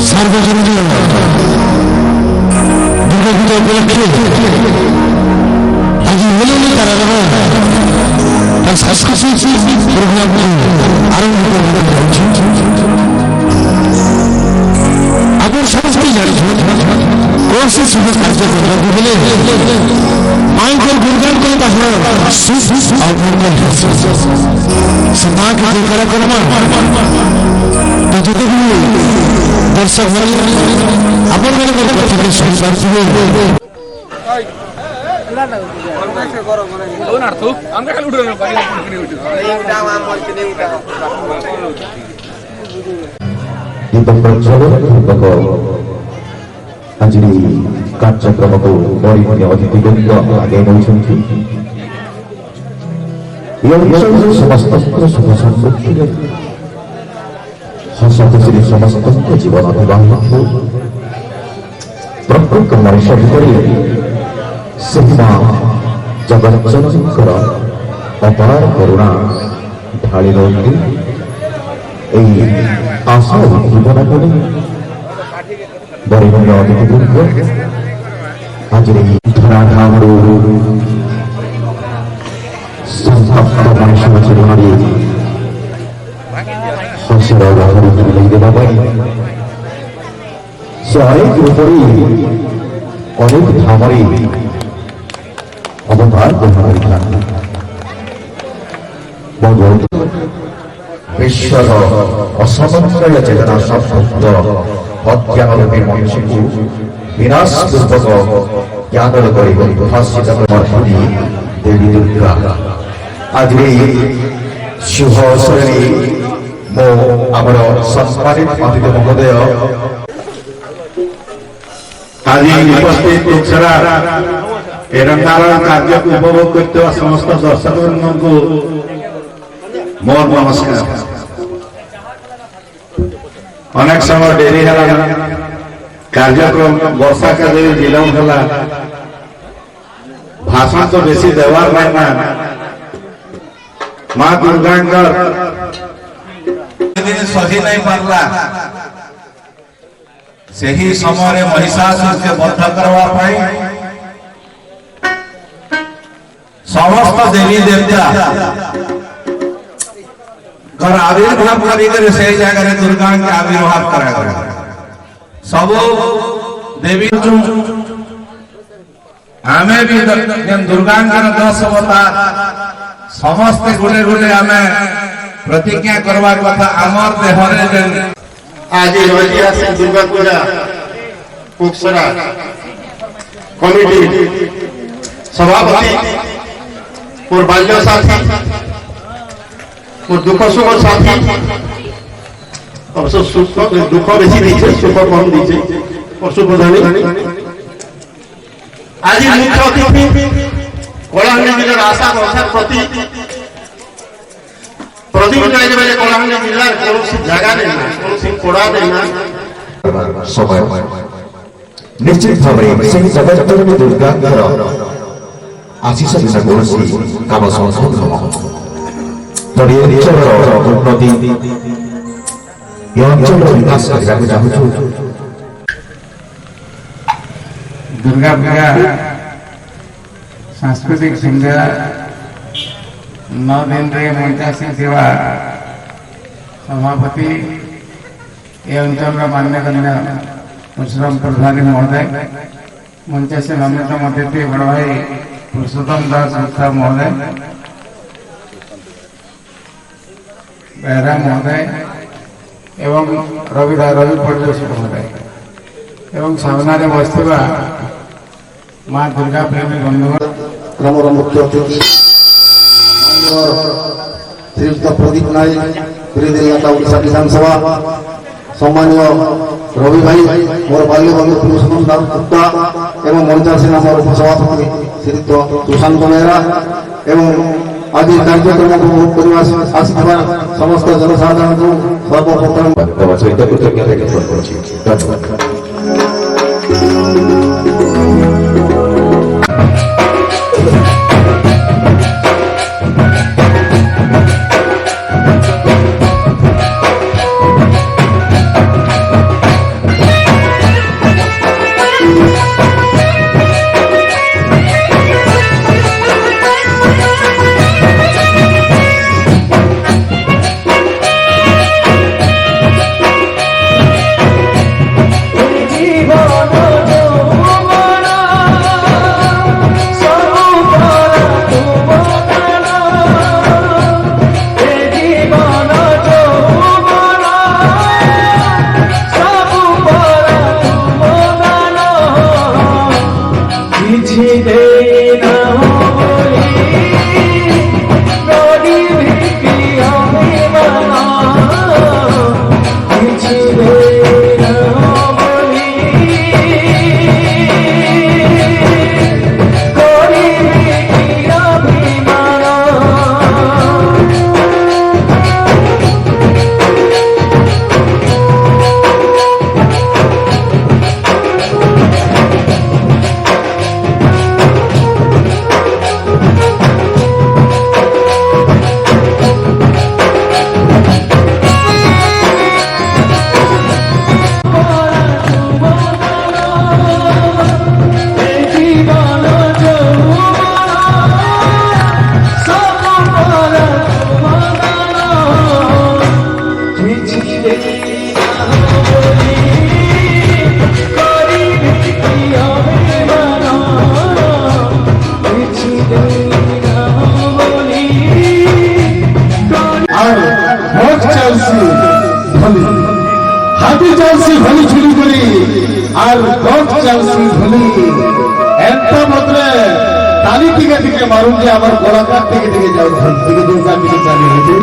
सार्वजनिक दुर्गा पूजा उपलक्षे आज हलेली कारागार सांस्कृतिक प्रोग्राम आरम्भ आगर समस्त कौन से शुभ कार्य माइकल गुणगान को समाज के कार्यक्रम तो दर्शक अपन दीपक प्रज्वलन पूर्वक आज कार्यक्रम को बड़ी अतिथिवृंद आगे नौकरी समस्त सुख समृद्धि हस खुशी समस्त जीवन अतिबाहित हो प्रत्येक मनुष्य भितर जगज्जनकर अपार करुणा ढाली रही आशा उद्दीपना को बड़ी अतिथिवृंद आज धराधाम संतप्त मनुष्य जीवन हसर लहरी बुलाई देवा से अनेक रूपरी अनेक धामरे अवतार ग्रहण कर विश्वर असमन्वय चेतना संयुक्त अज्ञानरूपी मनुष्य को विनाश पूर्वक ज्ञान देवी दुर्गा आज शुभ अवसर मो आमर सम्मानित अतिथि महोदय आज उपस्थित लोकसभा रंगारण कार्य को उपभोग करते समस्त दर्शक को मोर नमस्कार। अनेक समय डेरी है कार्यक्रम वर्षा का विलम्ब है भाषण तो बेसी देवार ना माँ दुर्गा सही नहीं पारला से ही समय महिषासुर के बद्ध करवा पाई समस्त देवी देवता घर आविर्भाव कर से जगह दुर्गा के आविर्भाव करा सब देवी आमे भी दुर्गा 10 अवतार समस्त गुटे गुटे आमे प्रतिज्ञा करवा कथा आमर देहरे आज ऐतिहासिक दुर्गा पूजा पुक्सरा कमिटी सभापति और बाल्य साथी और दुख सुख साथी अवश्य सुख दुख बेसी दीजिए सुख कम दीजिए और शुभ धनी आज मुख्य अतिथि कलाहांडी जिला आशा भरोसा प्रति प्रदीप कलाहांडी जिला कौन जगह देना कौन कोड़ा देना समय निश्चित भाव से जगत में दुर्गा आशीष बिना कौन काम संशोधन उन्नति अंचल विकास करने चाहूँ। दुर्गा पूजा सांस्कृतिक संध्या 9 दिन रे मंचासी सेवा सभापति ये अंचल मान्यगण्य परशुराम प्रधानी महोदय मंचासी नम्रतम अतिथि बड़ भाई पुरुषोत्तम दास गुप्ता महोदय बेहरा महोदय एवं रवि प्रदर्शक महोदय एवं सामना बसवा माँ दुर्गा प्रेमी बंधुगण क्रमर मुख्य अतिथि श्रीयुक्त प्रदीप नायक गिरिदिल्ला ओडिशा विधानसभा सम्मानीय रवि भाई मोर बाल्य बंधु पुरुषोत्तम दास गुप्ता एवं मंचासी नाम उपसभापति श्रीयुक्त सुशांत मेहरा एवं आज कार्यक्रम को उपभोग करने आसिथिबा समस्त जनसाधारण को सर्वप्रथम আর ভোট চালছি ভলি হাতি চালছি ভলি চুরি করি আর ভোট চালছি ভলি একটা মাত্রে তালি টিকে টিকে মারুন যে আমার গোলাকার থেকে টিকে যাও থেকে দুর্গা টিকে চালিয়ে হয়েছে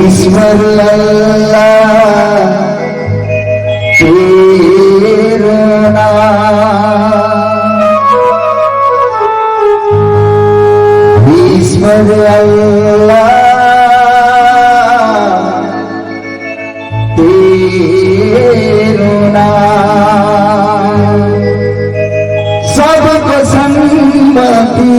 ईश्वर अल्लाह तेरा नाम ईश्वर अल्लाह तेरा नाम सबको सम्मति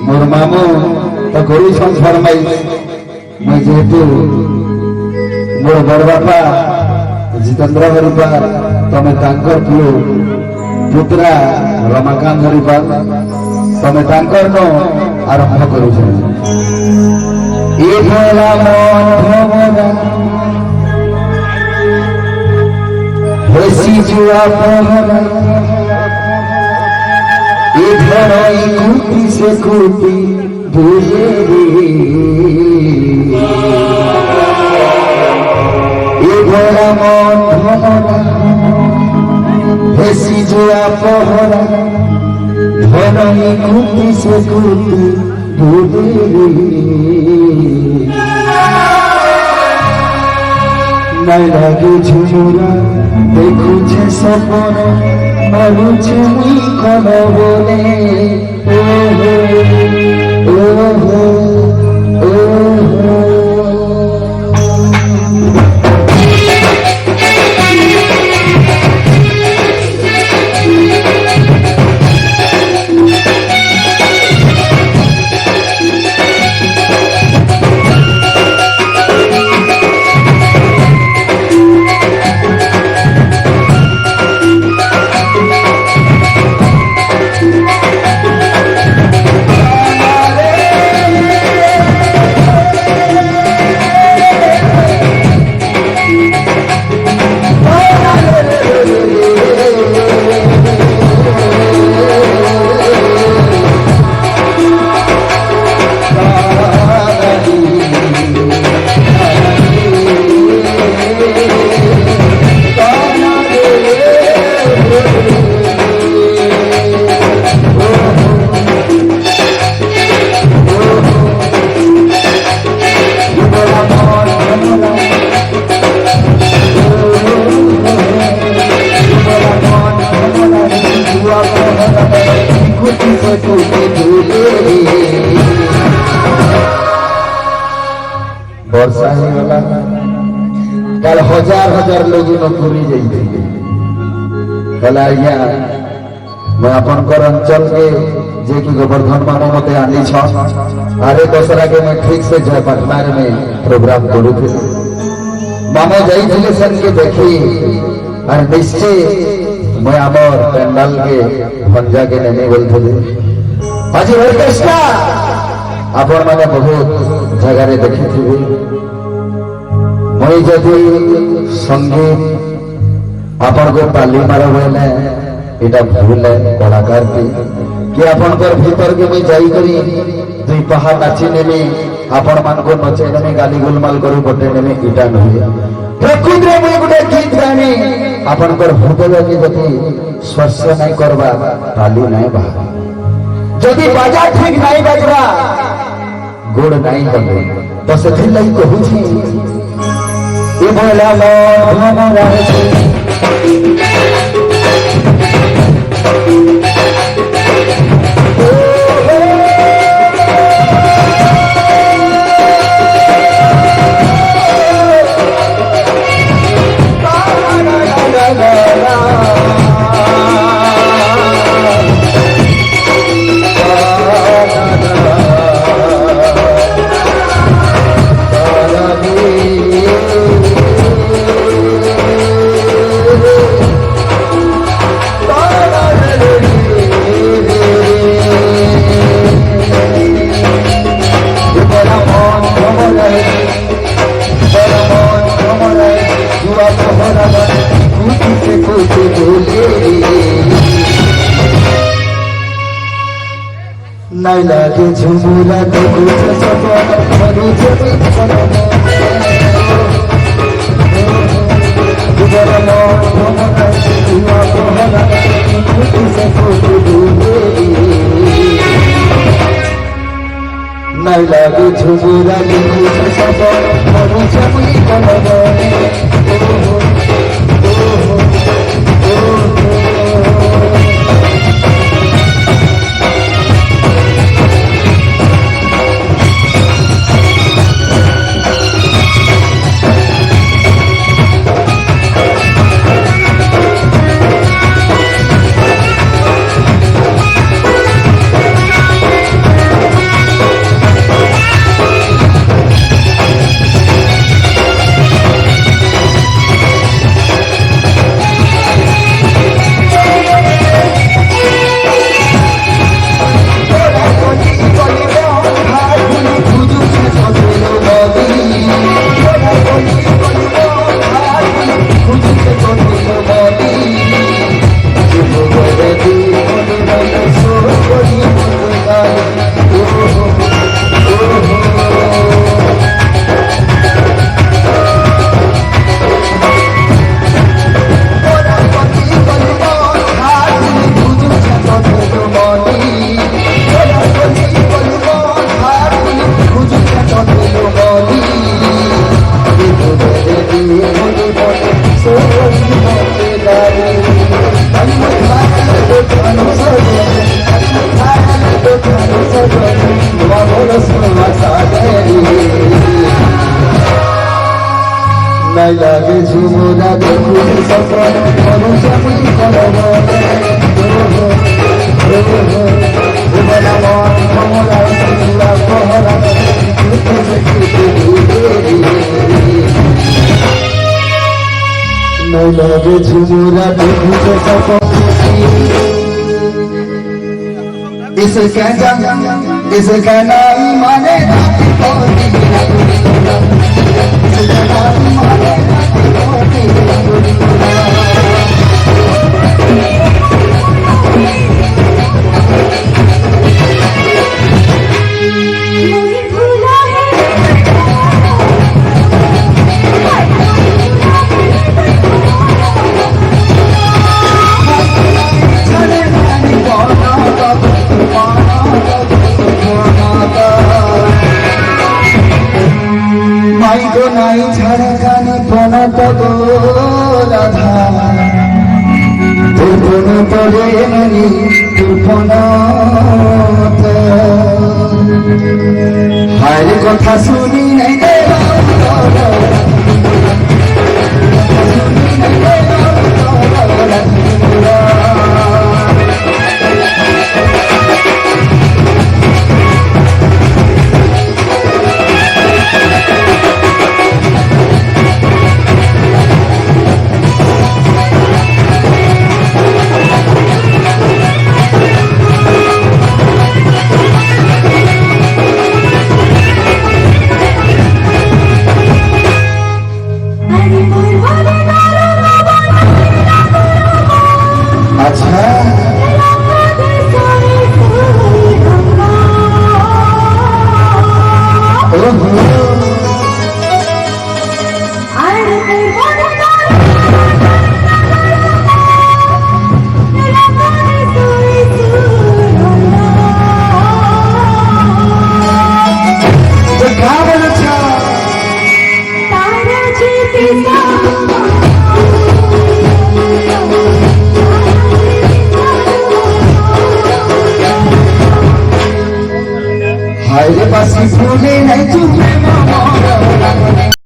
मोर मामू तो गरी फरमाई मैं जेहेतु मोर बड़ बापा जितेंद्र हरिपाल तमें तांकर पुओ पुत्रा रमाकांत हरिपाल तमें तांकर नो आरंभ करुछ ए भला मन भवना होसी जुआ पहरा इधर कुटी से कुटी भूले इधर मन भवना हेसी जुआ पहरा धर कुटी से कुटी भूले नहीं लगे झुमुरा देखुछे सपन मरुछे मुई कन बोले ओहो ओहो वर्षा हो गला कल हजार हजार लोग नौकरी जाइए कल आज्ञा मैं अपन अंचल के जे कि गोवर्धन मामा मते आनी छ अरे दसरा के मैं ठीक से जय पटना में प्रोग्राम करू थे मामा जाइए सन के देखी और निश्चय मैं आमर पेंडाल के भंजा के नहीं बोलते आज ऑर्केस्ट्रा आपण मैंने बहुत जगह देखी थी मैं जदि संगीत आपण को ताली मार बोले इटा भूल है कलाकार की कि आपण पर भीतर के मैं जाई करी दुई पहा नाची नेमी आपण मान को नचे नेमी गाली गुलमाल करू बटे नेमी इटा नहीं प्रकृति रे मैं गुटे गीत गानी आपण पर हृदय के जति स्पर्श नहीं करबा ताली नहीं बहा जदि बाजा ठीक नहीं बजरा गोड़ नहीं बने तो से लई कहू छी ए भला मन रहे নাই লাগে ঝুমুরা দেখুছে সপন মরুছে বিছানা দুবার মন ভমরা দুয়া বহরা খুশি খুশি দুলে নাই লাগে ঝুমুরা দেখুছে সপন মরুছে বিছানা নাই লাগে ঝুমুরা দেখুন সপন মরুছে বিছানা দুবার মন ভমরা দুয়া বহরা খুশি খুশি দুলে নাই লাগে ঝুমুরা দেখুছে সপন इसका नाम माने নাই ছাড়া কানি পনাত গো রাধা তোর পনাত রে মনি তোর পনাত হায় কথা শুনি নাই হায় রে বাসি ফুলে নাই তুমি